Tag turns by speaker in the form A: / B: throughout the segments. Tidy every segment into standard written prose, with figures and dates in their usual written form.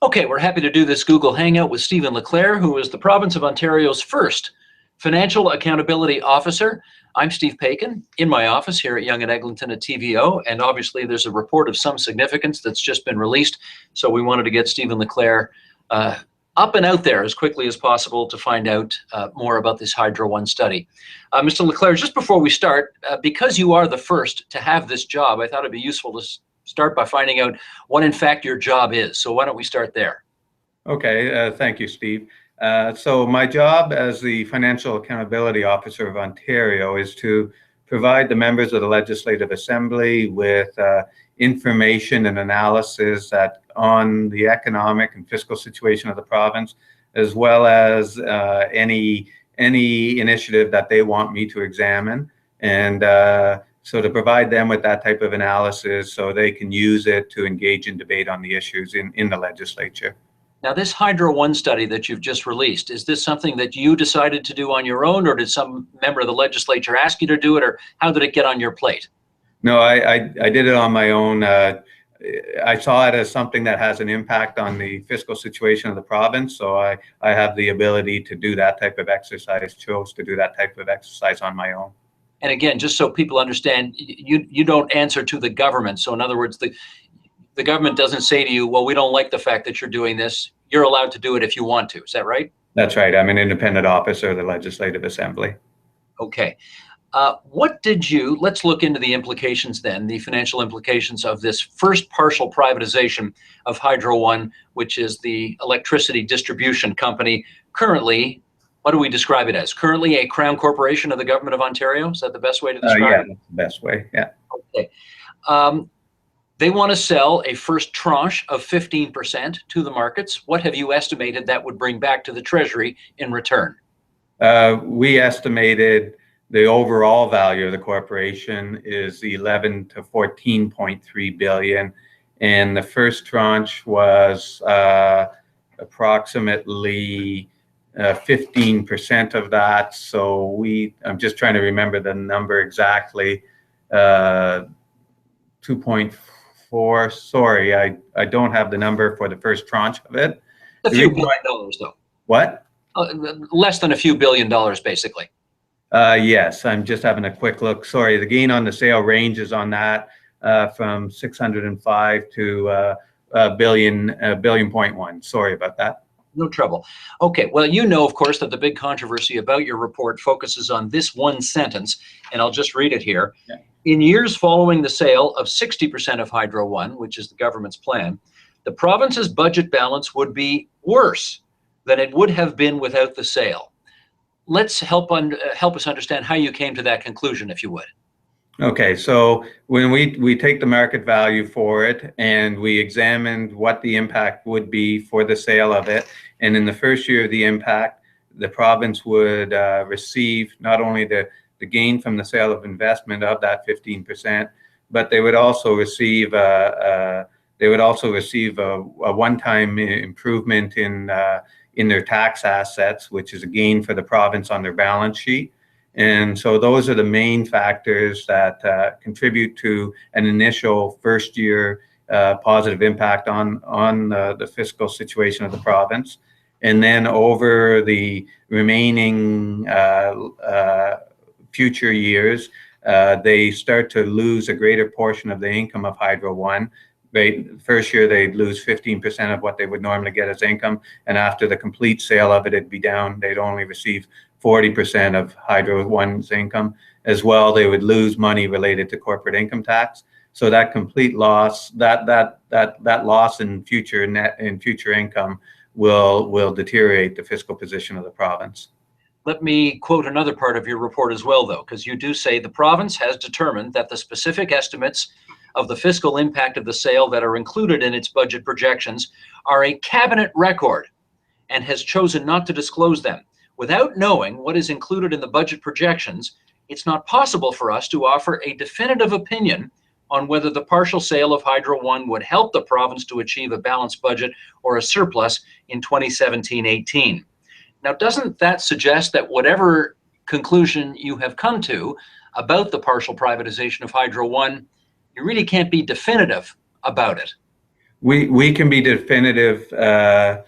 A: Okay, we're happy to do this Google Hangout with Stephen LeClair, who is the province of Ontario's first financial accountability officer. I'm Steve Paikin in my office here at Yonge and Eglinton at TVO, and obviously there's a report of some significance that's just been released, so we wanted to get Stephen LeClair up and out there as quickly as possible to find out more about this Hydro One study. Mr. LeClair, just before we start, because you are the first to have this job, I thought it'd be useful to start by finding out what in fact your job is. So why don't we start there?
B: Okay, thank you, Steve. So my job as the Financial Accountability Officer of Ontario is to provide the members of the Legislative Assembly with information and analysis on the economic and fiscal situation of the province, as well as any initiative that they want me to examine. And so to provide them with that type of analysis so they can use it to engage in debate on the issues in the legislature.
A: Now, this Hydro One study that you've just released, is this something that you decided to do on your own, or did some member of the legislature ask you to do it, or how did it get on your plate?
B: No, I did it on my own. I saw it as something that has an impact on the fiscal situation of the province, so I have the ability to do that type of exercise, chose to do that type of exercise on my own.
A: And again, just so people understand, you don't answer to the government. So in other words, the government doesn't say to you, well, we don't like the fact that you're doing this. You're allowed to do it if you want to. Is that right?
B: That's right. I'm an independent officer of the Legislative Assembly.
A: Okay. Let's look into the implications then, the financial implications of this first partial privatization of Hydro One, which is the electricity distribution company. Currently, what do we describe it as? Currently a crown corporation of the government of Ontario? Is that the best way to describe
B: it?
A: Yeah,
B: that's the best way, yeah.
A: Okay. They want to sell a first tranche of 15% to the markets. What have you estimated that would bring back to the Treasury in return?
B: We estimated the overall value of the corporation is 11 to 14.3 billion, and the first tranche was approximately 15% of that. So I'm just trying to remember the number exactly. 2.4. Sorry, I don't have the number for the first tranche of it.
A: A few $1 billion, though.
B: What?
A: Less than a few $1 billion, basically.
B: Yes, I'm just having a quick look. Sorry, the gain on the sale ranges on that from 605 to billion point one. Sorry about that.
A: No trouble. Okay, well, you know, of course, that the big controversy about your report focuses on this one sentence, and I'll just read it here. Yeah. In years following the sale of 60% of Hydro One, which is the government's plan, the province's budget balance would be worse than it would have been without the sale. Let's help us understand how you came to that conclusion, if you would.
B: Okay, so when we take the market value for it and we examined what the impact would be for the sale of it, and in the first year of the impact, the province would receive not only the gain from the sale of investment of that 15%, but they would also receive a one-time improvement in their tax assets, which is a gain for the province on their balance sheet. And so those are the main factors that contribute to an initial first year positive impact on the fiscal situation of the province. And then over the remaining future years, they start to lose a greater portion of the income of Hydro One. First year, they'd lose 15% of what they would normally get as income. And after the complete sale of it, it'd be down. They'd only receive 40% of Hydro One's income. As well, they would lose money related to corporate income tax. So that complete loss, that loss in future income will deteriorate the fiscal position of the province.
A: Let me quote another part of your report as well, though, because you do say the province has determined that the specific estimates of the fiscal impact of the sale that are included in its budget projections are a cabinet record and has chosen not to disclose them. Without knowing what is included in the budget projections, it's not possible for us to offer a definitive opinion on whether the partial sale of Hydro One would help the province to achieve a balanced budget or a surplus in 2017-18. Now, doesn't that suggest that whatever conclusion you have come to about the partial privatization of Hydro One, you really can't be definitive about it?
B: We can be definitive to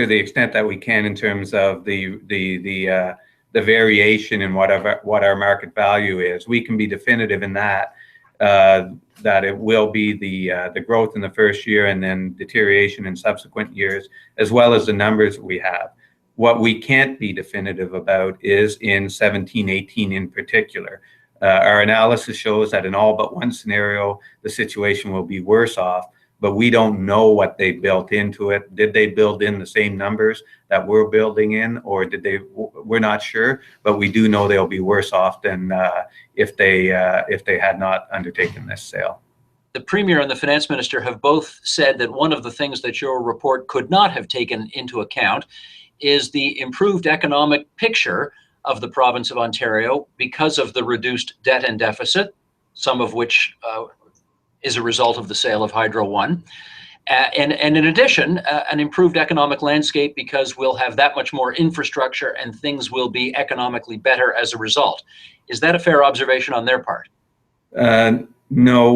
B: the extent that we can in terms of the variation in what our market value is. We can be definitive in that that it will be the growth in the first year and then deterioration in subsequent years, as well as the numbers that we have. What we can't be definitive about is in 17-18 in particular. Our analysis shows that in all but one scenario, the situation will be worse off, but we don't know what they built into it. Did they build in the same numbers that we're building in, or did they? We're not sure, but we do know they'll be worse off than if they had not undertaken this sale.
A: The Premier and the Finance Minister have both said that one of the things that your report could not have taken into account is the improved economic picture of the province of Ontario because of the reduced debt and deficit, some of which is a result of the sale of Hydro One. And in addition, an improved economic landscape because we'll have that much more infrastructure and things will be economically better as a result. Is that a fair observation on their part?
B: No,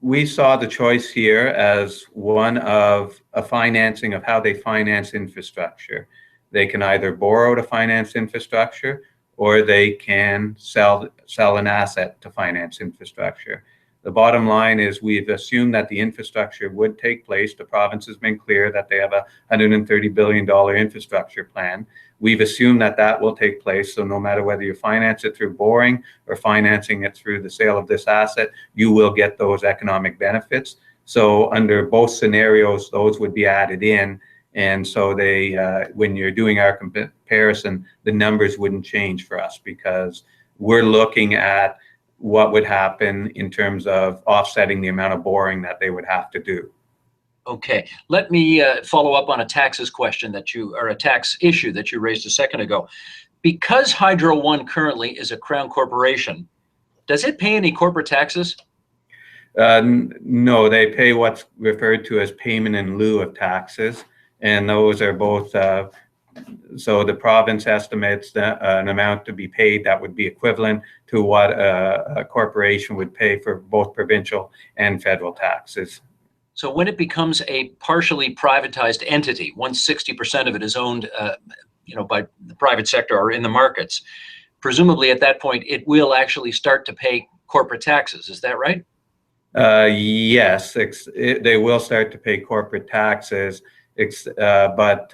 B: we saw the choice here as one of a financing of how they finance infrastructure. They can either borrow to finance infrastructure, or they can sell an asset to finance infrastructure. The bottom line is we've assumed that the infrastructure would take place. The province has been clear that they have a $130 billion infrastructure plan. We've assumed that that will take place. So no matter whether you finance it through borrowing or financing it through the sale of this asset, you will get those economic benefits. So under both scenarios, those would be added in. And so they, when you're doing our comparison, the numbers wouldn't change for us because we're looking at what would happen in terms of offsetting the amount of borrowing that they would have to do.
A: Okay, let me follow up on a taxes question or a tax issue that you raised a second ago. Because Hydro One currently is a Crown corporation, does it pay any corporate taxes?
B: No, they pay what's referred to as payment in lieu of taxes, and those are both so the province estimates an amount to be paid that would be equivalent to what a corporation would pay for both provincial and federal taxes.
A: So when it becomes a partially privatized entity, once 60% of it is owned by the private sector or in the markets, presumably at that point it will actually start to pay corporate taxes. Is that right?
B: Yes, they will start to pay corporate taxes, but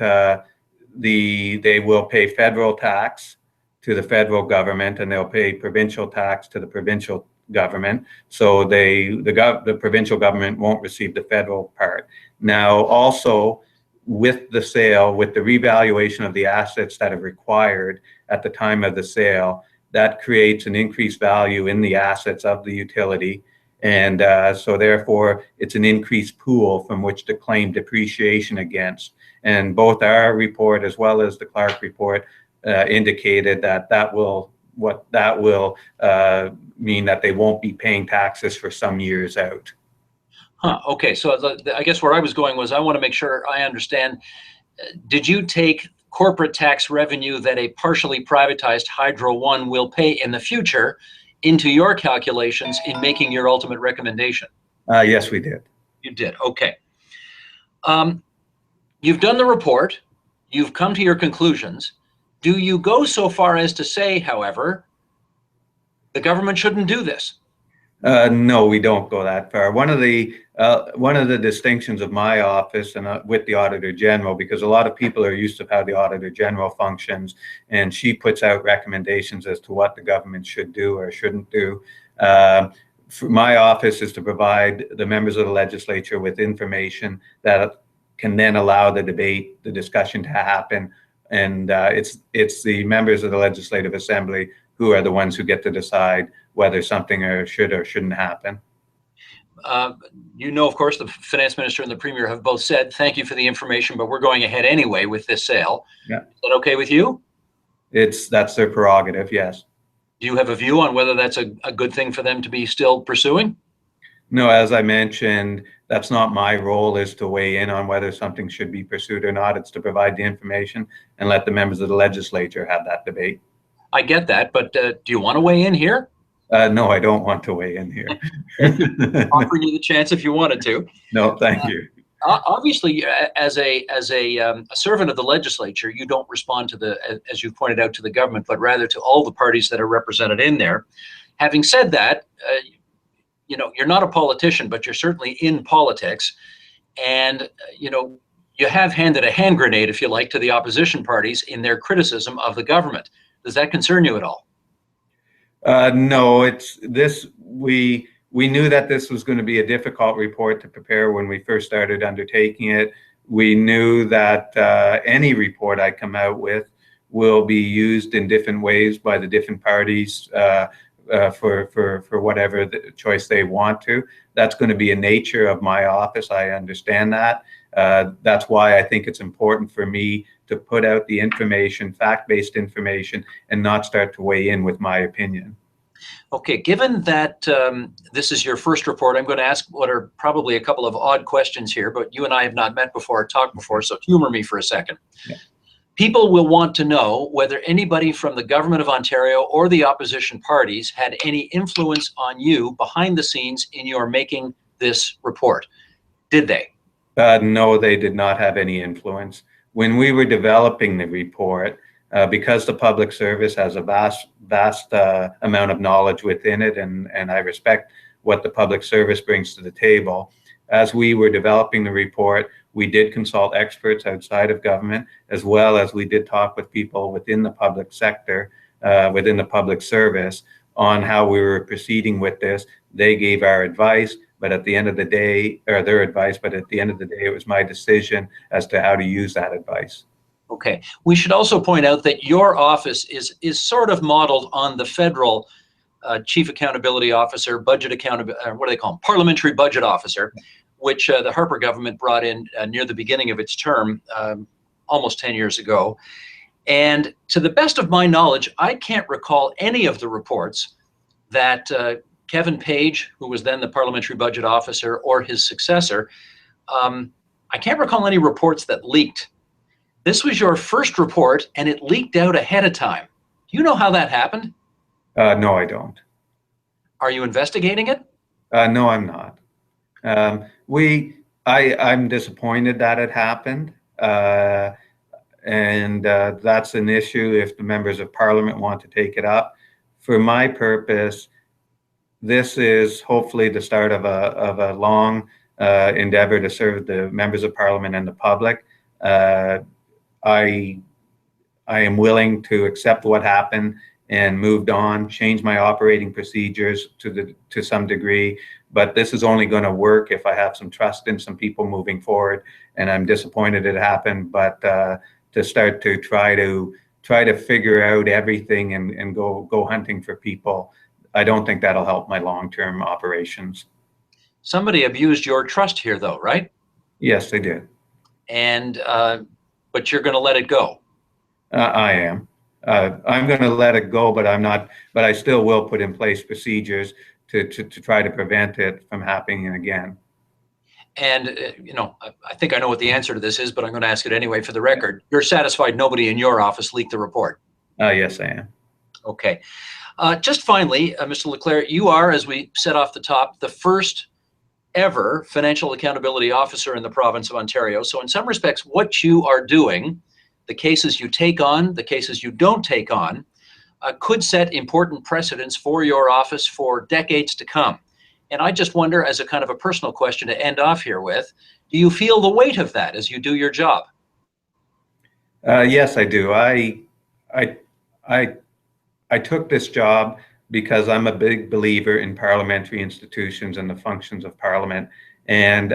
B: they will pay federal tax to the federal government, and they'll pay provincial tax to the provincial government. So the provincial government won't receive the federal part. Now, also with the sale, with the revaluation of the assets that are required at the time of the sale, that creates an increased value in the assets of the utility. And so therefore, it's an increased pool from which to claim depreciation against. And both our report as well as the Clark report indicated that will mean that they won't be paying taxes for some years out.
A: Okay, so I guess where I was going was I want to make sure I understand. Did you take corporate tax revenue that a partially privatized Hydro One will pay in the future into your calculations in making your ultimate recommendation?
B: Yes, we did.
A: You did. Okay. You've done the report. You've come to your conclusions. Do you go so far as to say, however, the government shouldn't do this?
B: No, we don't go that far. One of the distinctions of my office and with the Auditor General, because a lot of people are used to how the Auditor General functions, and she puts out recommendations as to what the government should do or shouldn't do. For my office is to provide the members of the legislature with information that can then allow the debate, the discussion to happen. And it's the members of the Legislative Assembly who are the ones who get to decide whether something should or shouldn't happen.
A: Of course, the Finance Minister and the Premier have both said, thank you for the information, but we're going ahead anyway with this sale.
B: Yeah.
A: Is that okay with you?
B: That's their prerogative, yes.
A: Do you have a view on whether that's a good thing for them to be still pursuing?
B: No, as I mentioned, that's not my role, is to weigh in on whether something should be pursued or not. It's to provide the information and let the members of the legislature have that debate.
A: I get that, but do you want to weigh in here?
B: No, I don't want to weigh in here.
A: Offering you the chance if you wanted to.
B: No, thank you.
A: Obviously, as a servant of the legislature, you don't respond to as you pointed out, to the government, but rather to all the parties that are represented in there. Having said that, you're not a politician, but you're certainly in politics, and you have handed a hand grenade, if you like, to the opposition parties in their criticism of the government. Does that concern you at all?
B: No, it's this. We knew that this was going to be a difficult report to prepare when we first started undertaking it. We knew that any report I come out with will be used in different ways by the different parties for whatever the choice they want to. That's going to be a nature of my office. I understand that. That's why I think it's important for me to put out the information, fact-based information, and not start to weigh in with my opinion.
A: Okay, given that this is your first report, I'm going to ask what are probably a couple of odd questions here, but you and I have not met before or talked before, so humor me for a second.
B: Yeah.
A: People will want to know whether anybody from the government of Ontario or the opposition parties had any influence on you behind the scenes in your making this report. Did they?
B: No, they did not have any influence. When we were developing the report, because the public service has a vast amount of knowledge within it, and I respect what the public service brings to the table. As we were developing the report, we did consult experts outside of government, as well as we did talk with people within the public sector, within the public service, on how we were proceeding with this. They gave our advice, but at the end of the day, or their advice, but at the end of the day, it was my decision as to how to use that advice.
A: Okay. We should also point out that your office is sort of modeled on the federal Chief Accountability Officer, what do they call them? Parliamentary Budget Officer, which the Harper government brought in near the beginning of its term, almost 10 years ago. And to the best of my knowledge, I can't recall any of the reports that Kevin Page, who was then the Parliamentary Budget Officer, or his successor, I can't recall any reports that leaked. This was your first report, and it leaked out ahead of time. Do you know how that happened?
B: No, I don't.
A: Are you investigating it?
B: No, I'm not. I'm disappointed that it happened, and that's an issue if the members of Parliament want to take it up. For my purpose, this is hopefully the start of a long endeavor to serve the members of Parliament and the public. I am willing to accept what happened and moved on, change my operating procedures to some degree, but this is only going to work if I have some trust in some people moving forward. And I'm disappointed it happened, but to start to try to figure out everything and go hunting for people, I don't think that'll help my long-term operations.
A: Somebody abused your trust here, though, right?
B: Yes, they did.
A: And but you're going to let it go.
B: I am. I'm going to let it go, but I'm not. But I still will put in place procedures to try to prevent it from happening again.
A: And I think I know what the answer to this is, but I'm going to ask it anyway for the record. You're satisfied nobody in your office leaked the report?
B: Yes, I am.
A: Okay. Just finally, Mr. LeClair, you are, as we said off the top, the first ever financial accountability officer in the province of Ontario. So in some respects, what you are doing, the cases you take on, the cases you don't take on, could set important precedents for your office for decades to come. And I just wonder, as a kind of a personal question to end off here with, do you feel the weight of that as you do your job?
B: Yes, I do. I took this job because I'm a big believer in parliamentary institutions and the functions of Parliament. And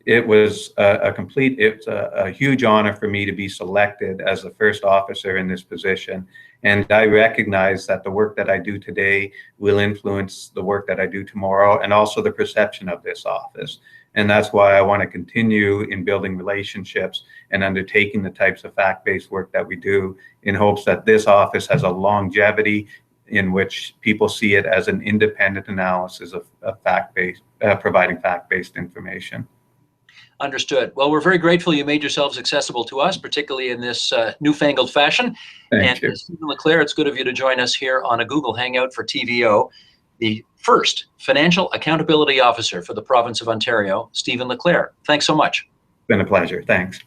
B: it was it's a huge honor for me to be selected as the first officer in this position. And I recognize that the work that I do today will influence the work that I do tomorrow, and also the perception of this office. And that's why I want to continue in building relationships and undertaking the types of fact-based work that we do, in hopes that this office has a longevity in which people see it as an independent analysis of fact-based, providing fact-based information.
A: Understood. Well, we're very grateful you made yourselves accessible to us, particularly in this newfangled fashion.
B: Thank you.
A: Stephen LeClair, it's good of you to join us here on a Google Hangout for TVO. The first Financial Accountability Officer for the province of Ontario, Stephen LeClair. Thanks so much.
B: It's been a pleasure. Thanks.